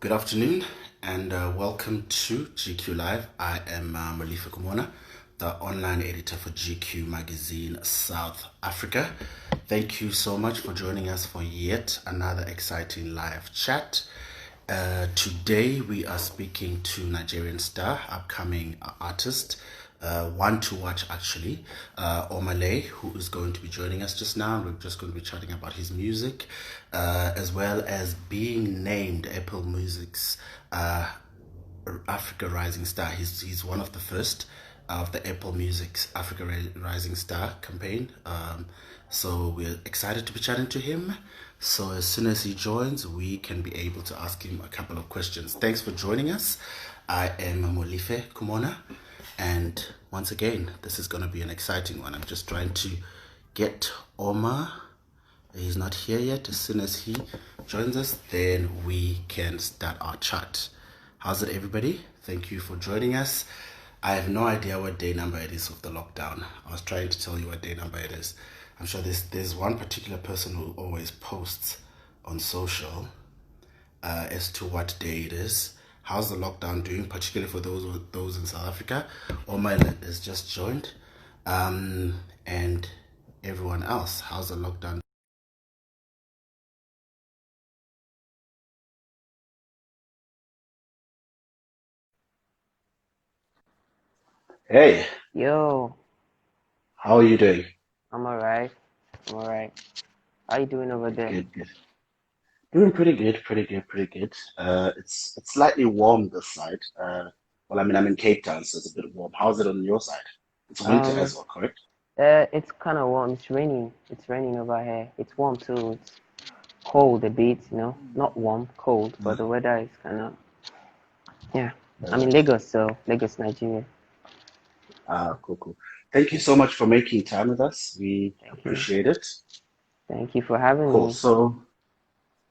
Good afternoon and welcome to GQ Live. I am Malifa Kumona, the online editor for GQ Magazine South Africa. Thank you so much for joining us for yet another exciting live chat. Today we are speaking to Nigerian star, upcoming artist, one to watch actually, Omah, who is going to be joining us just now. We're just going to be chatting about his music, as well as being named Apple Music's Africa Rising Star. He's one of the first of the Apple Music's Africa Rising Star campaign. So we're excited to be chatting to him. So as soon as he joins, we can be able to ask him a couple of questions. Thanks for joining us. I am Molife Kumona, and once again, this is going to be an exciting one. I'm just trying to get Omah. He's not here yet. As soon as he joins us, then we can start our chat. How's it, everybody? Thank you for joining us. I have no idea what day number it is of the lockdown. I was trying to tell you what day number it is. I'm sure there's one particular person who always posts on social as to what day it is. How's the lockdown doing, particularly for those in South Africa? Omah has just joined, and everyone else. How's the lockdown? Hey, Yo, how are you doing? I'm alright. I'm alright. How you doing over there? Good, good. Doing pretty good, pretty good, pretty good. It's slightly warm this side. Well, I mean, I'm in Cape Town, so it's a bit warm. How's it on your side? It's winter Um, as well, correct? it's kind of warm. It's raining. It's raining over here. It's warm too. It's cold a bit, Not warm, cold, but the weather is kind of, yeah. I'm in Lagos, so Lagos, Nigeria. Cool, cool. Thank you so much for making time with us. We Thank you. appreciate it. Thank you for having Cool. me. So,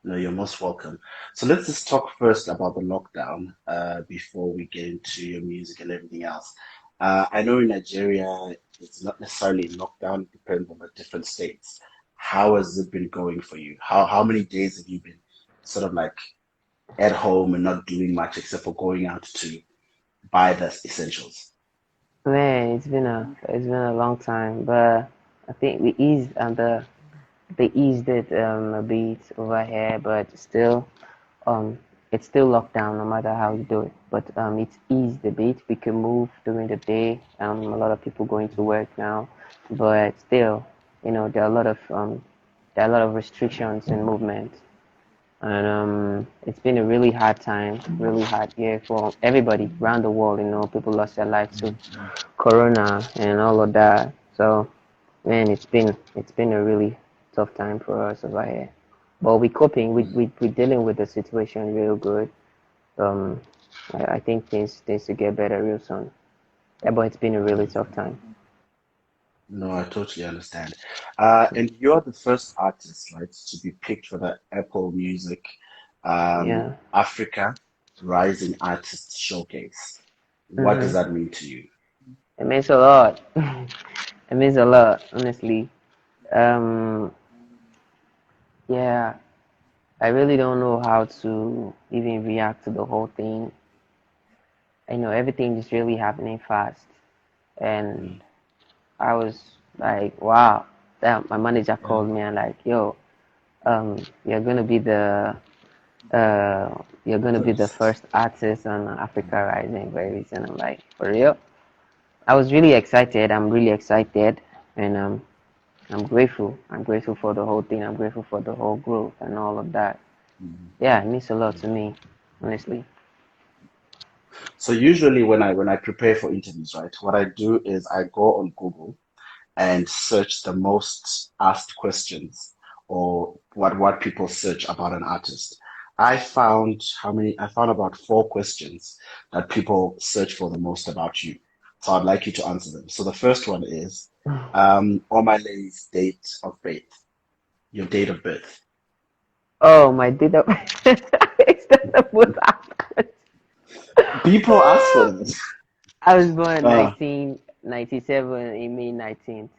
no, you're most welcome. So let's just talk first about the lockdown, before we get into your music and everything else. I know in Nigeria, it's not necessarily in lockdown, it depends on the different states. How has it been going for you? How many days have you been sort of like at home and not doing much except for going out to buy the essentials? Man, it's been a long time, but I think we eased and they eased it a bit over here, but still. Um, it's still locked down no matter how you do it. But it's eased a bit. We can move during the day. A lot of people going to work now, but still, there are a lot of restrictions in movement, and it's been a really hard time, really hard year for everybody around the world. People lost their lives to Corona and all of that. So, man, it's been a really tough time for us over here. But we're coping. We're dealing with the situation real good. Um, I think things to get better real soon. Yeah, but it's been a really tough time. No, I totally understand. And you're the first artist, right, to be picked for the Apple Music Yeah. Africa Rising Artist Showcase. What does Mhm. that mean to you? It means a lot. It means a lot, honestly. Um, yeah, I really don't know how to even react to the whole thing. Everything is really happening fast, and Mm, I was like, wow. Damn, my manager yeah. called me and like, yo, you're gonna be the First. first artist on Africa Rising very soon. I'm like, for real? I was really excited. I'm really excited, and I'm grateful. I'm grateful for the whole thing. I'm grateful for the whole growth and all of that. Mhm. Yeah, it means a lot to me, honestly. So usually when I prepare for interviews, right, what I do is I go on Google and search the most asked questions or what people search about an artist. I found how many? I found about four questions that people search for the most about you. So I'd like you to answer them. So the first one is Omalay's date of birth, your date of birth. Oh, my data. It's the most awkward. People ask for this. I was born in Uh, 1997 in May 19th.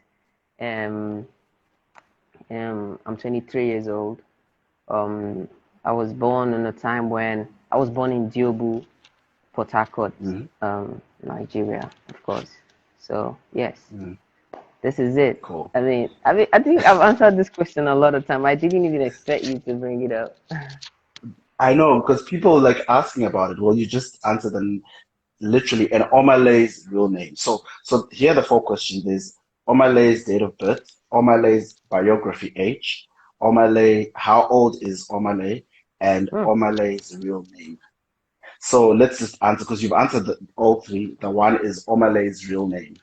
Um, I'm 23 years old. Um, I was born in a time when I was born in Diobu, Port Harcourt, Mm-hmm. Nigeria, of course. So yes, Mm-hmm. this is it. Cool. I think I've answered this question a lot of time. I didn't even expect you to bring it up. I know because people like asking about it. Well, you just answered them literally, and Omalay's real name. So here are the four questions. There's Omalay's date of birth, Omalay's biography age, Omalay, how old is Omalay, and Hmm. Omalay's real name. So let's just answer because you've answered all three. The one is Omalay's real name.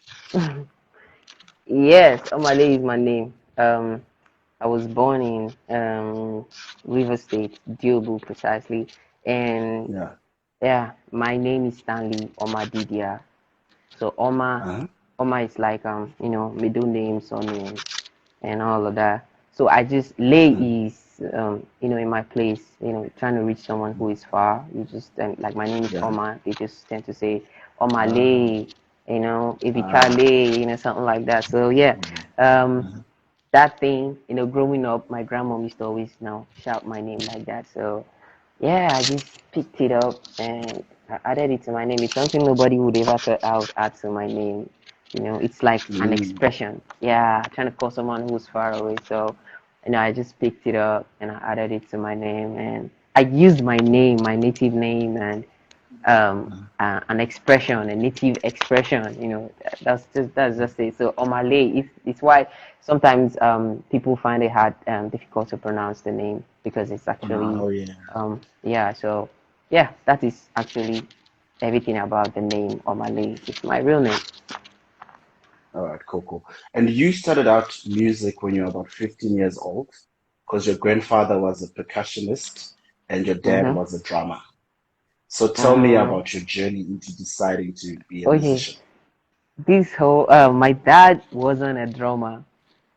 Yes, Omale is my name. I was born in River State, Diobu precisely, and Yeah. yeah, my name is Stanley Omadidia. So Uh-huh. Oma is like middle name, surname, and all of that. So I just lay Mm. is in my place, trying to reach someone who is far. You just like my name is Yeah. Oma. They just tend to say Oma Ah, lay, if you ah, can't lay, something like that. So yeah, mhm, um, mhm. that thing, growing up, my grandmom used to always shout my name like that. So yeah, I just picked it up and I added it to my name. It's something nobody would ever thought I would add to my name. It's like an Mm. expression. Yeah, trying to call someone who's far away. So, I just picked it up and I added it to my name and I used my name, my native name, and an expression, a native expression. That's just it. So Omale, it's why sometimes people find it hard, difficult to pronounce the name because it's actually, Oh yeah. yeah. So yeah, that is actually everything about the name Omale. It's my real name. All right, cool, cool. And you started out music when you were about 15 years old, because your grandfather was a percussionist and your dad Mm-hmm. was a drummer. So tell me Um, about your journey into deciding to be a okay, musician. this whole my dad wasn't a drummer.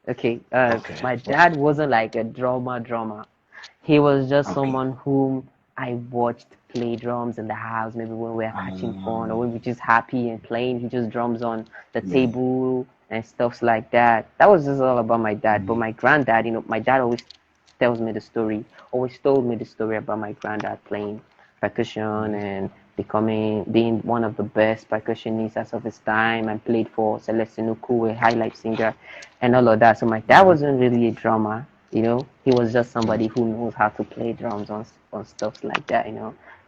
Okay, Okay, my okay, dad wasn't like a drummer. He was just okay. someone whom I watched play drums in the house, maybe when we are catching fun or when we're Um, just happy and playing. He just drums on the yeah. table and stuffs like that. That was just all about my dad. But Mm, my granddad, my dad always tells me the story, always told me the story about my granddad playing percussion mhm, and being one of the best percussionists as of his time and played for Celestine Uku, a high life singer and all of that. So my dad mhm, wasn't really a drummer, he was just somebody mhm. who knows how to play drums on stuff like that,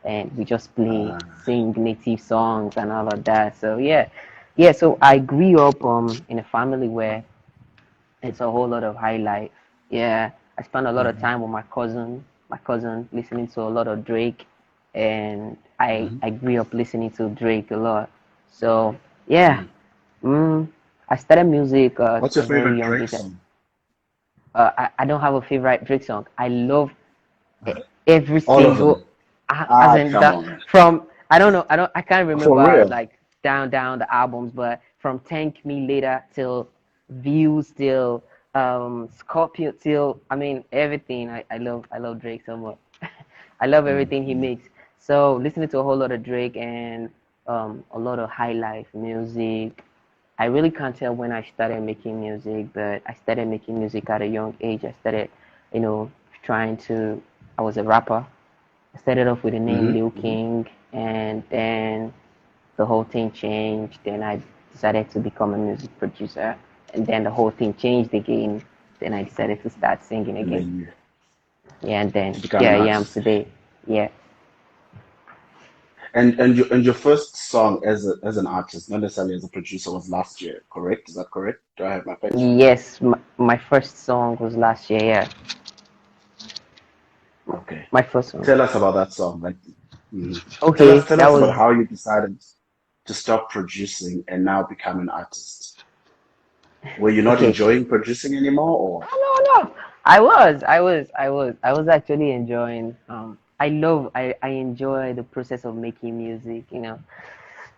and we just play, Ah, sing native songs and all of that. So yeah, yeah. So I grew up in a family where it's a whole lot of high life. Yeah, I spent a lot of mhm, time with my cousin listening to a lot of Drake, and I mhm, I grew up listening to Drake a lot. So yeah, mm. mm, I started music at What's a your very favorite young Drake age. song? I don't have a favorite Drake song. I love every All of them. single, as Ah, in come the on. from I can't For remember real. like down the albums, but from Thank Me Later till Views till Scorpio till everything. I love Drake so much. I love Mm, everything he mm, makes. So listening to a whole lot of Drake and a lot of high life music. I really can't tell when I started making music, but I started making music at a young age. I started, you know, trying to. I was a rapper. I started off with the name mhm, Lil mhm. King, and then the whole thing changed. Then I decided to become a music producer, and then the whole thing changed again. Then I decided to start singing And again. then Yeah, and you then become here an I am artist. today. Yeah. And your first song as an artist, not necessarily as a producer, was last year, correct? Is that correct? Do I have my facts right? Yes, my first song was last year. Yeah, Okay. my first song. Tell us about that song. Like, tell Okay, us tell that us about was how you decided to stop producing and now become an artist. Were you not okay. enjoying producing anymore, or? No. I was actually enjoying. I enjoy the process of making music.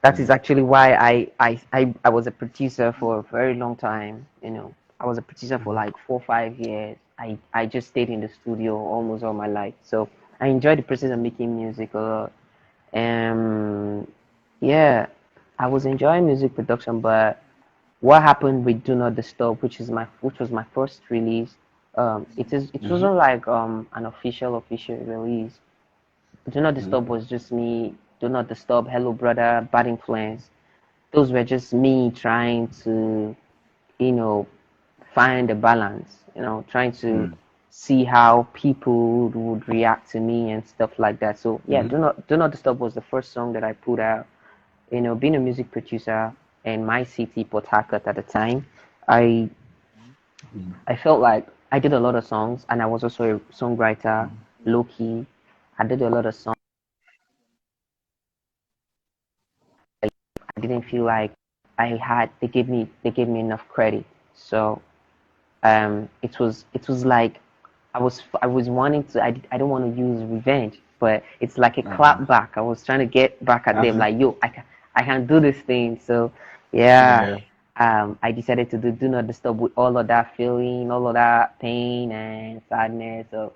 That is Mhm, actually why I was a producer for a very long time. I was a producer for mhm, like 4 or 5 years. I just stayed in the studio almost all my life. So I enjoy the process of making music a lot. Yeah, I was enjoying music production, but what happened with Do Not Disturb, which was my first release. It mhm, wasn't like an official release. Do Not Disturb was just me. Do Not Disturb, Hello Brother, Bad Influence. Those were just me trying to, you know, find a balance, trying to Mm, see how people would react to me and stuff like that. So yeah, mm, Do Not Disturb was the first song that I put out. Being a music producer in my city, Port Harcourt at the time, I mm, I felt like I did a lot of songs, and I was also a songwriter, low key. I did a lot of songs. I didn't feel like they gave me enough credit. So it was like I was wanting to. I don't want to use revenge, but it's like a uh-huh, clap back. I was trying to get back at them, uh-huh, like, yo, I can do this thing. So yeah, yeah, I decided to do Not Disturb with all of that feeling, all of that pain and sadness of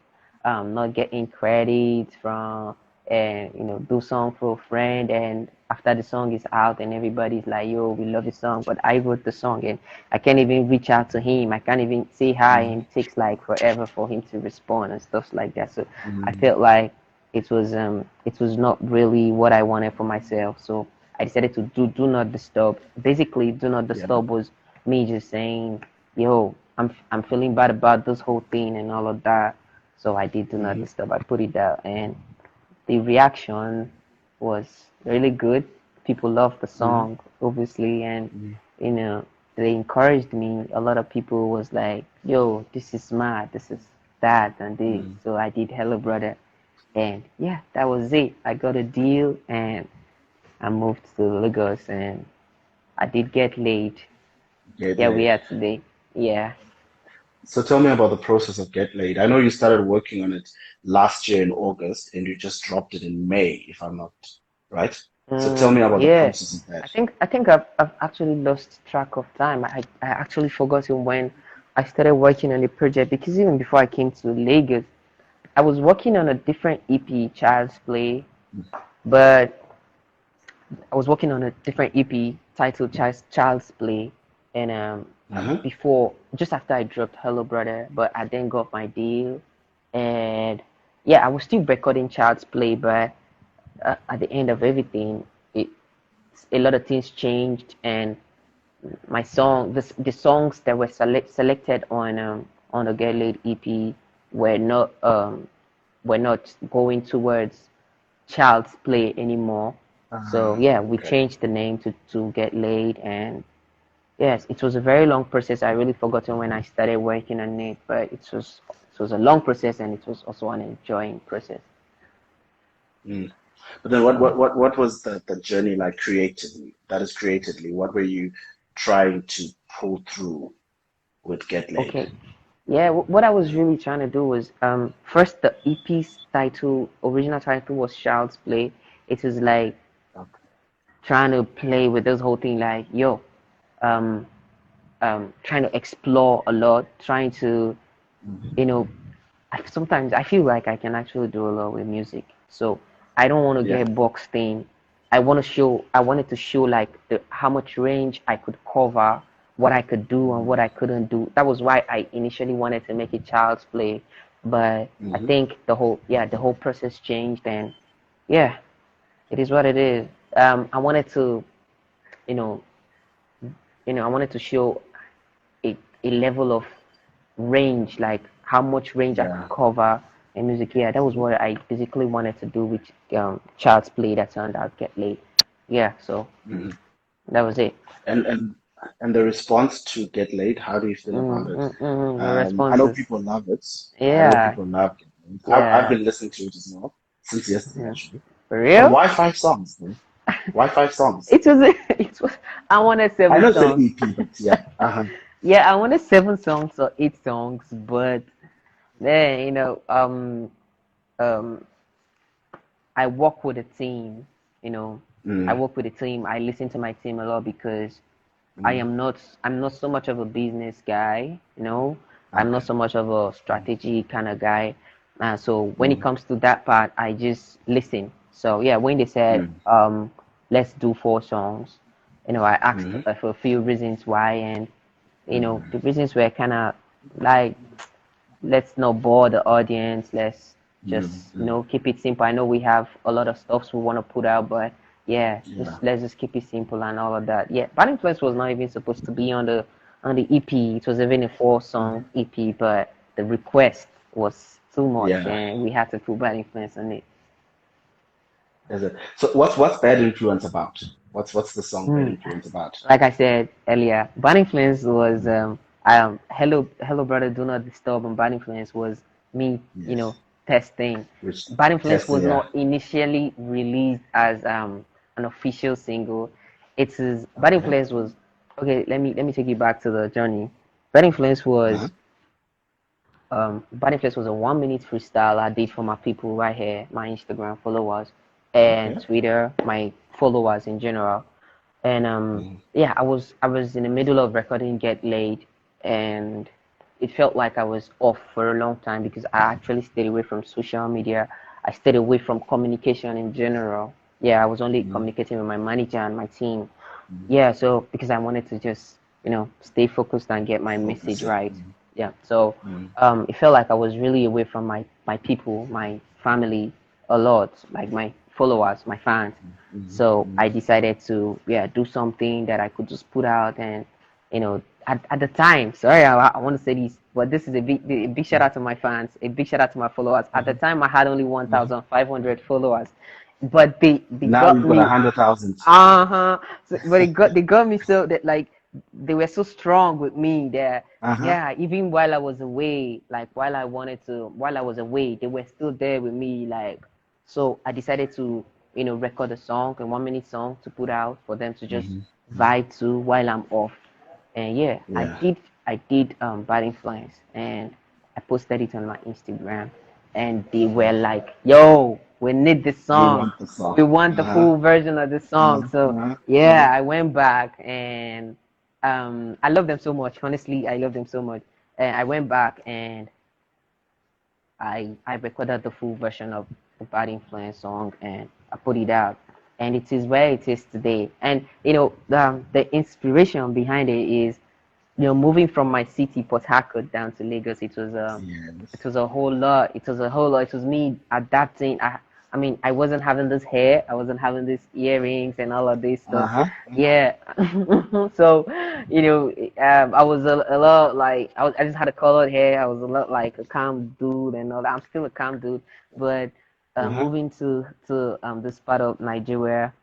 not getting credit from, and do song for a friend, and after the song is out and everybody's like, yo, we love the song, but I wrote the song, and I can't even reach out to him. I can't even say hi, mm, and it takes like forever for him to respond and stuff like that. So I mm, felt like it was not really what I wanted for myself. So I decided to do Not Disturb. Basically, Do Not yeah, Disturb was me just saying, yo, I'm feeling bad about this whole thing and all of that. So I did Do Not mm-hmm, Disturb. I put it out, and the reaction was really good. People loved the mm-hmm, song, obviously, and mm-hmm, you know, they encouraged me. A lot of people was like, "Yo, this is smart. This is that and this." mm-hmm. So I did Hello Brother, and yeah, that was it. I got a deal, and I moved to Lagos, and I did get laid. Get Yeah, we laid. are today. Yeah. So tell me about the process of Get Laid. I know you started working on it last year in August and you just dropped it in May, if I'm not right. So tell me about the Yeah. process of that. I think I've actually lost track of time. I actually forgotten when I started working on the project, because even before I came to Lagos, I was working on a different EP, Child's Play, but I was working on a different EP titled Child's Play, and Uh-huh. before, just after I dropped Hello Brother, but I then got my deal, and yeah, I was still recording Child's Play, but at the end of everything, it a lot of things changed, and my song, the songs that were selected on the Get Laid EP were not going towards Child's Play anymore. So yeah, we Okay. changed the name to Get Laid, and yes, it was a very long process. I really forgotten when I started working on it, but it was a long process, and it was also an enjoying process. Mm. But then what was the journey like creatively? That is creatively. What were you trying to pull through with Get Laid? Okay. Yeah, what I was really trying to do was, first, the EP's original title was Child's Play. It was like Okay. trying to play with this whole thing, like, yo, um, trying to explore a lot, trying to, you Mhm. know, sometimes I feel like I can actually do a lot with music. So I don't want to Yeah. get boxed in. I wanted to show like how much range I could cover, what I could do and what I couldn't do. That was why I initially wanted to make it Child's Play. But I Mm-hmm. think the whole process changed, and yeah, it is what it is. I wanted to, you know, I wanted to show a level of range, like how much range I could Yeah. cover in music. Yeah, that was what I basically wanted to do with Child's Play that turned out Get Laid. Yeah, so Mm-hmm. that was it. And and the response to Get Laid, how do you feel about it? The I know responses. people love it. I know Yeah, people love Get Laid. I've yeah. been listening to it as well since yesterday, Mhm. actually. For And real? why five songs, man? Why five songs? It was it was I wanted I seven know it's an songs. EP, but yeah. Uh-huh. Yeah, I wanted 7 songs or 8 songs, but then I work with a team. You know, I Mm, work with a team. I listen to my team a lot, because mm, I'm not so much of a business guy. I'm not okay. so much of a strategy kind of guy. So when it Mm, comes to that part, I just listen. So yeah, when they said, mm, let's do 4 songs, I asked mm, for a few reasons why, and mm, the reasons were kind of like, let's not bore the audience. Let's just mm. keep it simple. I know we have a lot of stuff we want to put out, but yeah, Yeah. just let's just keep it simple and all of that. Yeah, Bad Influence was not even supposed to be on the EP. It was even a 4 song Mhm. EP, but the request was too much, Yeah. and we had to put Bad Influence on it. Is it? So what's Bad Influence about? What's the song Bad Hmm. Influence about? Like I said earlier, Bad Influence was Hello Brother Do Not Disturb, and Bad Influence was me, Yes. testing. Which Bad Influence testing, was yeah. not initially released as an official single. Bad Okay. Influence was okay. Let me take you back to the journey. Bad Influence Uh-huh. was Bad Influence was a 1 minute freestyle I did for my people right here, my Instagram followers and Okay. Twitter, my followers in general. And Mm, yeah, I was in the middle of recording Get Laid, and it felt like I was off for a long time because I actually stayed away from social media. I stayed away from communication in general. Yeah, I was only mm, communicating with my manager and my team. mm. Yeah, so because I wanted to just stay focused and get my message Focusing. right. Yeah, so Mm, it felt like I was really away from my people, my family a lot, like my followers, my fans. mm, So mm, I decided to do something that I could just put out, and at the time, sorry, I want to say this, but this is a big shout mm, out to my fans, a big shout out to my followers. At the mhm, time, I had only mhm. 1,500 followers, but they Now got you've got me. 100,000. Uh-huh. So, but they got me so that like they were so strong with me that Uh-huh. yeah, even while I was away, like while I was away, they were still there with me. Like, so I decided to record a song, a 1 minute song to put out for them to just Hmm. Hmm. vibe to while I'm off. And yeah, I Yeah. did I did Bad Influence, and I posted it on my Instagram, and they were like, "Yo, we need this We song. want the We song. want the Uh-huh. full version of this song." So Uh-huh. Uh-huh. yeah, I went back, and I love them so much. Honestly, I love them so much. And I went back and I recorded the full version of the Bad Influence song, and I put it out, and it is where it is today. And the inspiration behind it is moving from my city, Port Harcourt, down to Lagos. It Yes. was a whole lot. It was a whole lot. It was me adapting. I mean, I wasn't having this hair. I wasn't having these earrings and all of this stuff. Uh-huh. Uh-huh. Yeah. So, I was a lot like I just had a colored hair. I was a lot like a calm dude and all that. I'm still a calm dude, but Uh-huh. moving to this part of Nigeria,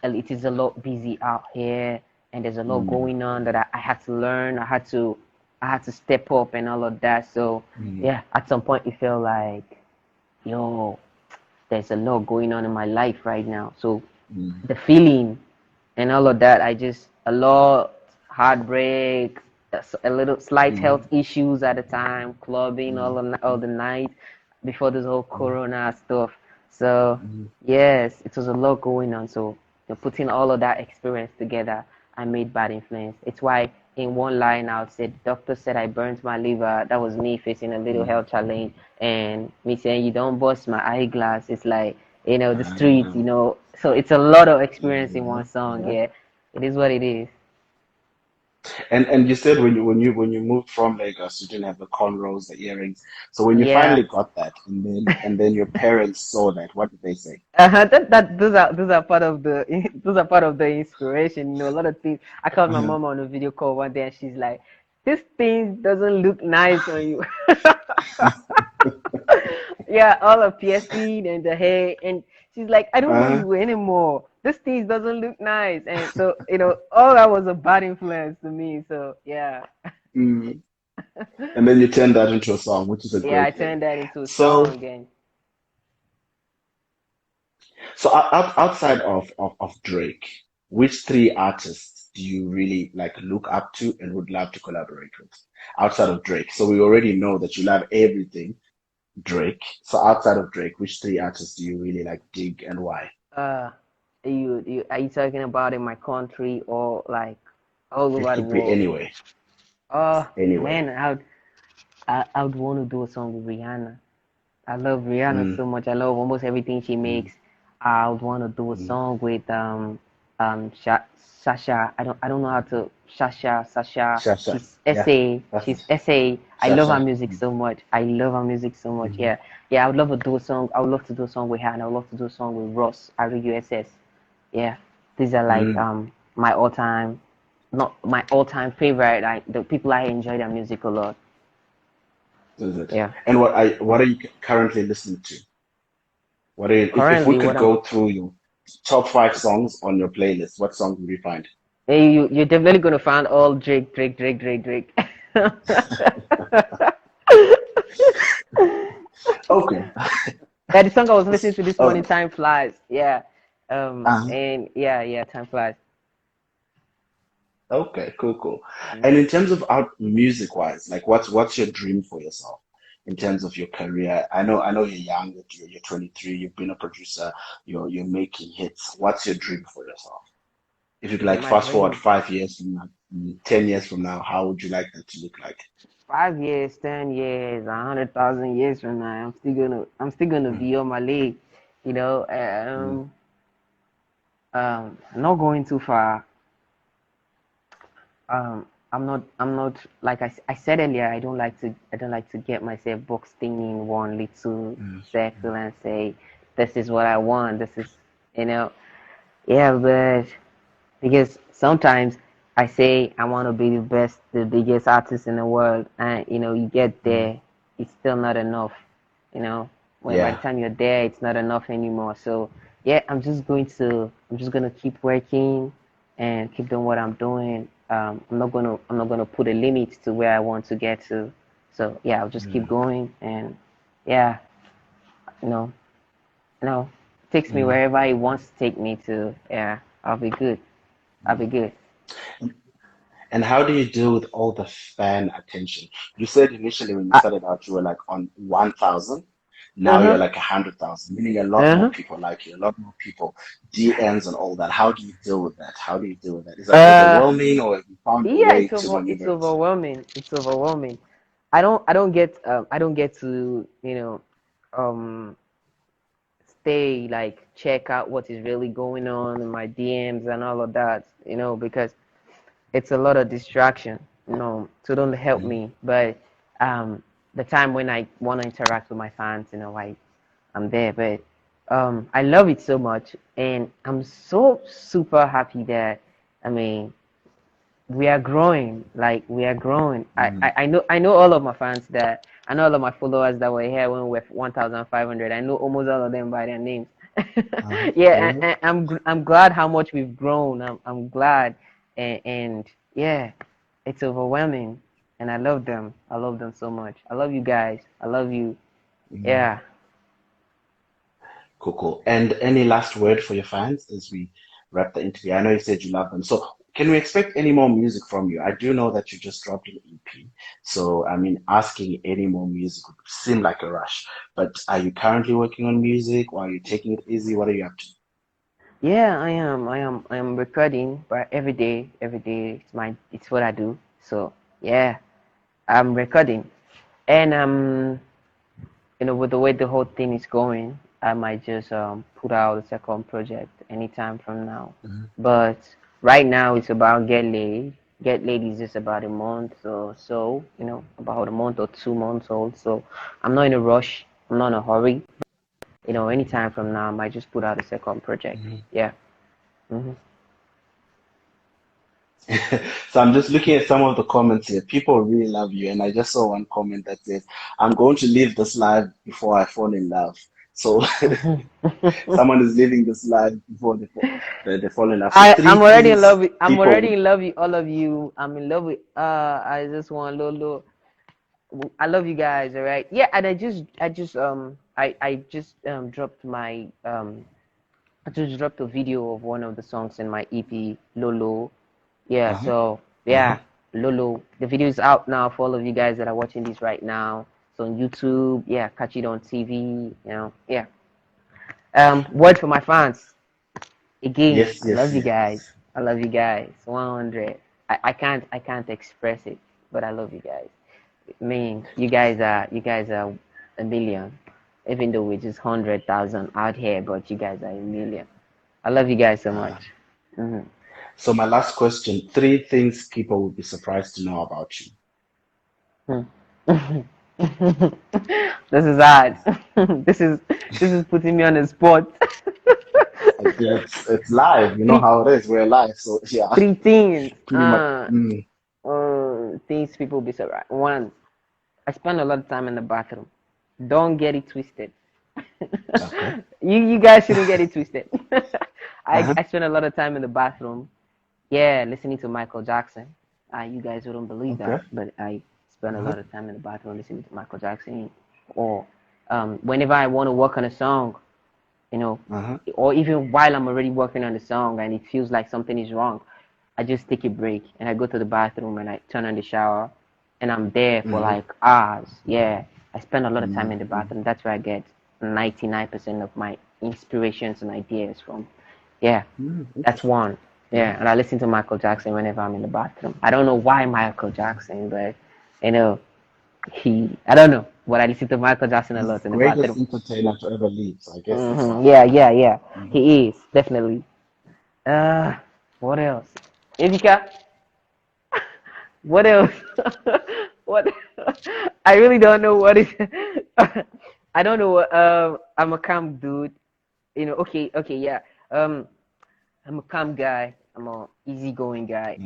it is a lot busy out here, and there's a lot Mm, going on that I had to learn. I had to step up and all of that. So mm, yeah, at some point it felt like, yo, there's a lot going on in my life right now. So mm, the feeling and all of that, a lot heartbreak, a little slight mm, health issues at the time, clubbing mm, all the night before this whole mm, corona stuff. So mm, yes, it was a lot going on. So putting all of that experience together, I made Bad Influence. It's why in one line I would say, the doctor said I burnt my liver. That was me facing a little mm. health challenge, and me saying, you don't bust my eyeglass. It's like, the streets, Ah, So it's a lot of experience in yeah, one song. yeah. Yeah, it is what it is. And you said when you moved from Lagos, you didn't have the cornrows, the earrings. So when you Yeah. finally got that, and then your parents saw that, what did they say? That those are part of the those are part of the inspiration. A lot of things. I called my Uh-huh. mom on a video call one day, and she's like, "This thing doesn't look nice on you." Yeah, all the piercing and the hair, and she's like, "I don't know Uh-huh. you anymore. This thing doesn't look nice." And so all that was a bad influence to me. So yeah, Mm. And then you turned that into a song, which is a yeah, I great thing. turned that into a So, song, and so outside of Drake, which three artists do you really like look up to and would love to collaborate with? Outside of Drake. So we already know that you love everything Drake. So outside of Drake, which three artists do you really like dig and why? uh, you are you talking about in my country or like all It over the could be world? anyway. Oh Anyway. man, I would want to do a song with Rihanna. I love Rihanna Mm, so much. I love almost everything she mm, makes. I would want to do a mm, song with Sasha. I don't know how to Sasha. Shasha. She's Yeah. SA. That's She's SA. I love her Shasha. music so much. I love her music so much. Mm-hmm. Yeah, yeah. I would love to do a song. I would love to do a song with her, and I would love to do a song with Ross RUSS. Yeah, these are like Mm. my all time, not my all time favorite. Like the people I enjoy their music a lot. Is it? Yeah. And what are you currently listening to? What are you, if we Currently, could what I'm go through your top five songs on your playlist, what songs would we find? you're definitely gonna find all Drake, Drake, Drake, Drake, Drake. Okay. Yeah, the song I was listening to this morning, Oh, Time Flies. Yeah. uh, And yeah, yeah, Time Flies. okay, cool, cool. And Hmm. in terms of out music wise, like what's your dream for yourself in terms of your career? I know you're young, you're 23, you've been a producer, you're making hits. What's your dream for yourself? If you could like My fast forward dream. 5 years from now, 10 years from now, how would you like that to look like? 5 years, 10 years, 100,000 years from now, I'm still gonna Mm, be on my leg. You know, mm, not going too far. I'm not like I said earlier. I don't like to get myself boxed in one little mm, circle and say this is what I want. This is you know yeah, but because sometimes I say I want to be the best, the biggest artist in the world, and you get mm. there, it's still not enough. You know, when by the Yeah. time you're there, it's not enough anymore. So yeah, I'm just gonna keep working and keep doing what I'm doing. I'm not gonna put a limit to where I want to get to. So yeah, I'll just keep Mm, going and yeah, you know, takes me mm. wherever he wants to take me to. Yeah, I'll be good. I'll be good. And how do you deal with all the fan attention? You said initially when you I, started out, you were like on 1,000. Now you're uh-huh. like 100,000, meaning a lot more Uh-huh. people like you, a lot more people, DMs and all that. How do you deal with that? How do you deal with that? Is that Uh, overwhelming or have you found a yeah, way it's to over. It's maneuver it? overwhelming. It's overwhelming. I don't get to um stay like check out what is really going on in my DMs and all of that. Because it's a lot of distraction. So don't help Mm, me. But the time when I want to interact with my fans, I'm there. But I love it so much, and I'm so super happy that I mean we are growing. Like we are growing. I, mm, I, I know I know all of my fans that I know all of my followers that were here when we were 1,500. I know almost all of them by their names. Yeah, yeah. I'm glad how much we've grown. I'm glad, and yeah, it's overwhelming, and I love them. I love them so much. I love you guys. I love you. Mm. Yeah. Cool, cool. And any last word for your fans as we wrap the interview? I know you said you love them. So can we expect any more music from you? I do know that you just dropped an EP. So, I mean, asking any more music would seem like a rush. But are you currently working on music or are you taking it easy? What are you up to? Yeah, I am. I am recording, but every day it's what I do. So yeah, I'm recording, and with the way the whole thing is going, I might just put out a second project anytime from now. Mhm. But right now it's about get laid. Get laid is just about a month or so, about a month or 2 months old. So I'm not in a rush. I'm not in a hurry. Anytime from now, I might just put out a second project. Mhm. Yeah. Hmm. So I'm just looking at some of the comments here. People really love you. And I just saw one comment that says, I'm going to leave this live before I fall in love. So someone is living this life before they fall in love. So I'm three already in love things with I'm already people. in love with all of you. I'm in love with I just want Lolo. I love you guys, all right? Yeah, and I just dropped a video of one of the songs in my EP, Lolo. Yeah, Uh-huh, so uh-huh. yeah, Lolo. The video is out now for all of you guys that are watching this right now. So on YouTube, yeah, catch it on TV, yeah. Word for my fans. Again, Yes, I love yes, you yes. guys. I love you guys. 100. I can't express it, but I love you guys. I mean, you guys are a million, even though we're just 100,000 out here, but you guys are a million. I love you guys so Uh, much. Hmm. So my last question, three things people would be surprised to know about you. Hmm. This is hard. This is putting me on the spot. Yeah, it's live. You know three how it is. We're live. So yeah, three things. pretty much. Things people be surprised. One, I spend a lot of time in the bathroom. Don't get it twisted. Okay. You guys shouldn't get it twisted. I Uh-huh. I spend a lot of time in the bathroom. Yeah, listening to Michael Jackson. You guys wouldn't believe Okay. that, but I spend a Uh-huh. lot of time in the bathroom listening to Michael Jackson. Or whenever I want to work on a song, you know, Uh-huh. or even while I'm already working on the song and it feels like something is wrong, I just take a break and I go to the bathroom and I turn on the shower and I'm there for Mm-hmm. like hours. Yeah, I spend a lot of time in the Mm-hmm. bathroom. That's where I get 99% of my inspirations and ideas from. Yeah, Mm, that's interesting. one. Yeah, Okay. and I listen to Michael Jackson whenever I'm in the bathroom. I don't know why Michael Jackson, but you know, I don't know, but I listen to Michael Jackson a He's lot the in the greatest bathroom. entertainer to ever live. So I guess that's why. Yeah, yeah, yeah. Mm-hmm. He is definitely. Uh, what else? Evika, what else? what? I really don't know what is. I don't know. I'm a calm dude. Okay, okay, yeah. Um, I'm a calm guy. I'm a easygoing guy.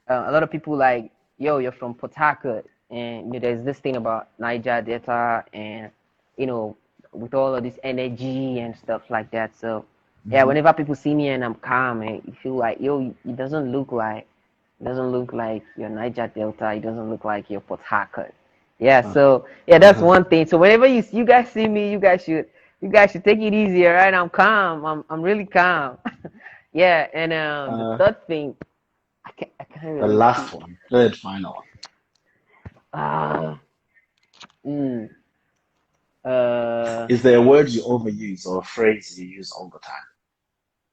A lot of people like, yo, you're from Port Harcourt, and there's this thing about Niger Delta, and you know, with all of this energy and stuff like that. So, yeah, Mm-hmm. whenever people see me and I'm calm, and you feel like, yo, it doesn't look like you're Niger Delta. It doesn't look like you're Port Harcourt. Yeah, Uh, so yeah, that's uh-huh. one thing. So whenever you guys see me, you guys should take it easier, right? I'm calm. I'm really calm. Yeah, and the Uh, third thing, I can't the really last think. one, third final one. Ah, mm, uh, Is there a word you overuse or a phrase you use all the time?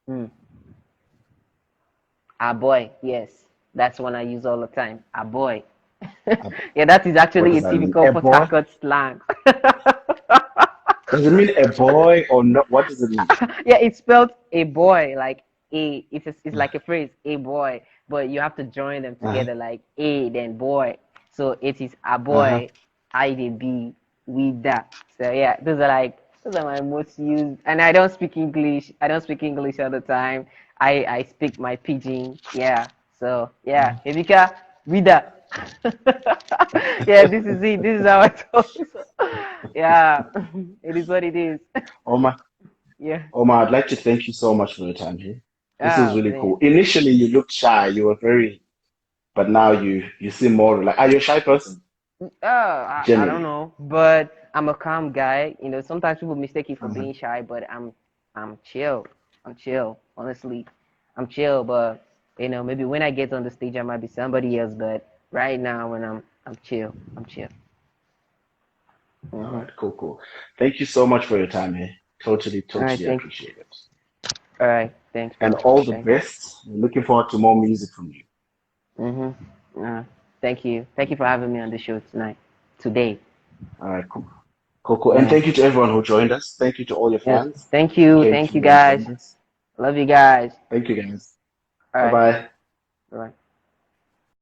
mm, boy, yes, that's one I use all the time. Boy. Uh, Yeah, that is What actually a does that mean? typical A Port boy? Harcourt slang. Does it mean a boy or not? What does it mean? Yeah, it's spelled a boy, like it's like a phrase, a boy, but you have to join them Uh-huh. together like a then boy. So it is a Uh-huh. boy, I the B, we that. So yeah, those are my most used, and I don't speak English. I don't speak English all the time. I speak my pidgin. Yeah. So yeah, Evika, we that. Yeah, this is it. This is how I talk. So, yeah, it is what it is. Oma, Yeah. Oma, I'd like to thank you so much for your time here. This is Oh really cool. man. Initially, you looked shy. You were very, but now you seem more like. Are you a shy person I don't generally? know, but I'm a calm guy. Sometimes people mistake it for Uh-huh. being shy, but I'm chill. I'm chill. Honestly, I'm chill. But maybe when I get on the stage, I might be somebody else. But right now, when I'm chill. I'm chill. All Hmm. right, cool, cool. Thank you so much for your time here. Totally, All right. totally appreciate it. All right. Thanks, And bro. all the Thanks. best. Looking forward to more music from you. Mhm. Thank you. Thank you for having me on the show tonight. Today. All right, cool. Cool, cool. And Yeah. thank you to everyone who joined us. Thank you to all your Yeah. fans Thank who you. came Thank you, through and guys. joined us. Love you guys. Thank you, guys. All Bye right. bye. All right.